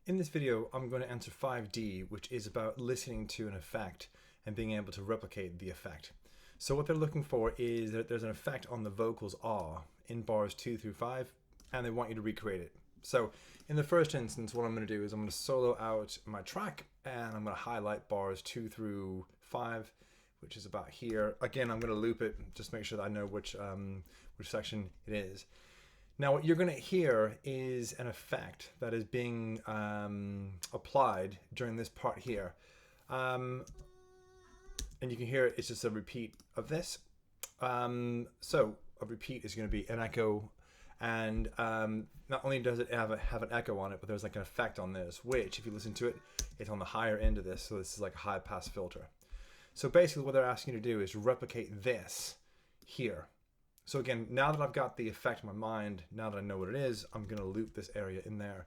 In this video, I'm going to answer 5D, which is about listening to an effect and being able to replicate the effect. So what they're looking for is that there's an effect on the vocals ah in bars 2 through 5, and they want you to recreate it. So in the first instance, what I'm going to do is I'm going to solo out my track, and I'm going to highlight bars 2 through 5, which is about here. Again, I'm going to loop it, just make sure that I know which section it is. Now what you're going to hear is an effect that is being applied during this part here. And you can hear it's just a repeat of this. So a repeat is going to be an echo, and not only does it have an echo on it, but there's like an effect on this, which if you listen to it, it's on the higher end of this. So this is like a high pass filter. So basically what they're asking you to do is replicate this here. So again, now that I've got the effect in my mind, now that I know what it is, I'm going to loop this area in there.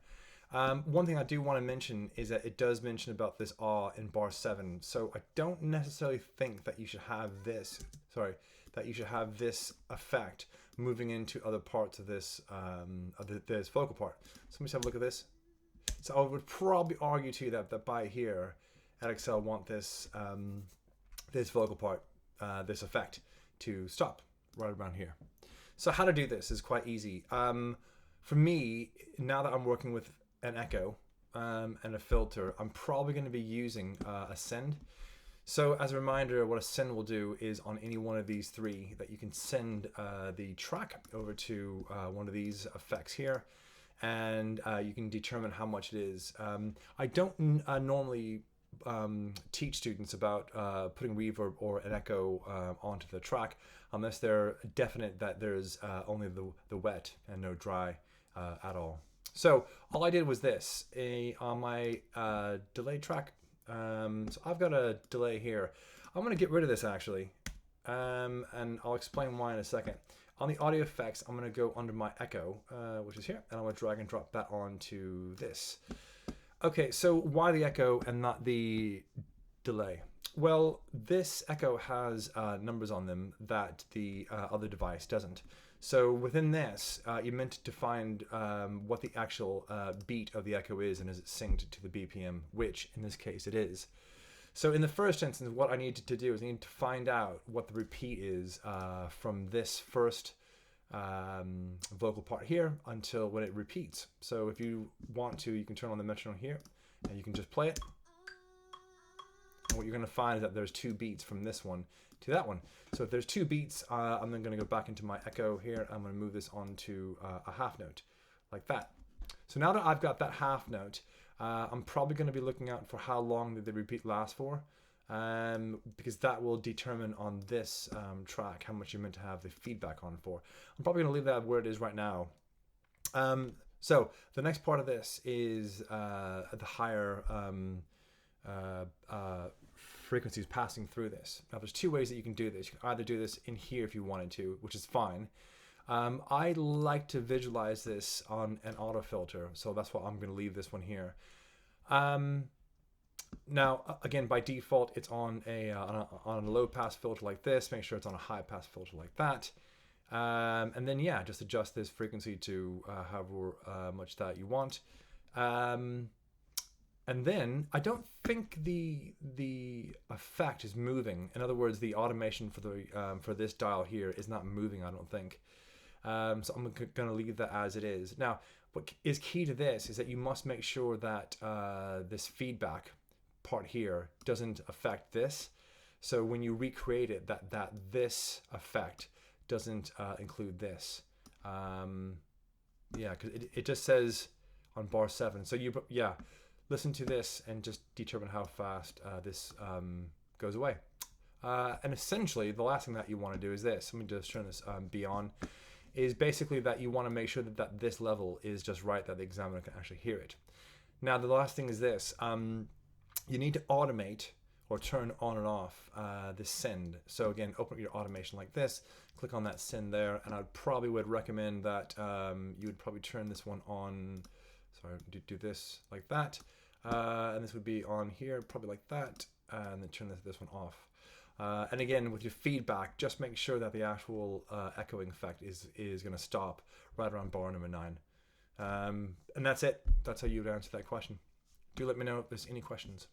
One thing I do want to mention is that it does mention about this ah in bar 7. So I don't necessarily think that you should have this, effect moving into other parts of this, this vocal part. So let me just have a look at this. So I would probably argue to you that by here, Edexcel want this, this vocal part, this effect to stop right around here. So how to do this is quite easy. For me, now that I'm working with an echo and a filter, I'm probably going to be using a send. So as a reminder, what a send will do is on any one of these three that you can send the track over to one of these effects here, and you can determine how much it is. I don't normally teach students about putting reverb or an echo onto the track unless they're definite that there's only the wet and no dry at all. So all I did was this on my delay track. So I've got a delay here. I'm going to get rid of this actually, and I'll explain why in a second. On the audio effects, I'm going to go under my echo, which is here, and I'm going to drag and drop that onto this. Okay, so why the echo and not the delay? Well, this echo has numbers on them that the other device doesn't. So within this, you're meant to find what the actual beat of the echo is, and is it synced to the BPM, which in this case it is. So in the first instance, what I need to do is I need to find out what the repeat is from this first vocal part here until when it repeats. So if you want to, you can turn on the metronome here and you can just play it. And what you're going to find is that there's 2 beats from this one to that one. So if there's 2 beats, I'm then going to go back into my echo here. I'm going to move this onto a half note like that. So now that I've got that half note, I'm probably going to be looking out for how long did the repeat last for. Because that will determine on this track how much you're meant to have the feedback on for. I'm probably going to leave that where it is right now. So the next part of this is the higher frequencies passing through this. Now there's 2 ways that you can do this. You can either do this in here if you wanted to, which is fine. I like to visualize this on an auto filter, so that's why I'm going to leave this one here. Now, again, by default, it's on a low pass filter like this. Make sure it's on a high pass filter like that. And then, yeah, just adjust this frequency to however much that you want. And then I don't think the effect is moving. In other words, the automation for this dial here is not moving, I don't think. So I'm going to leave that as it is. Now, what is key to this is that you must make sure that this feedback part here doesn't affect this. So when you recreate it, that this effect doesn't include this. Yeah, because it just says on bar 7. So listen to this and just determine how fast this goes away. And essentially, the last thing that you want to do is this. Let me just turn this beyond. Is basically that you want to make sure that this level is just right, that the examiner can actually hear it. Now, the last thing is this. You need to automate or turn on and off the send. So again, open up your automation like this, click on that send there, and I probably would recommend that you would probably turn this one on. Sorry, do this like that, and this would be on here, probably like that, and then turn this one off. And again, with your feedback, just make sure that the actual echoing effect is going to stop right around bar number 9. And that's it. That's how you would answer that question. Do let me know if there's any questions.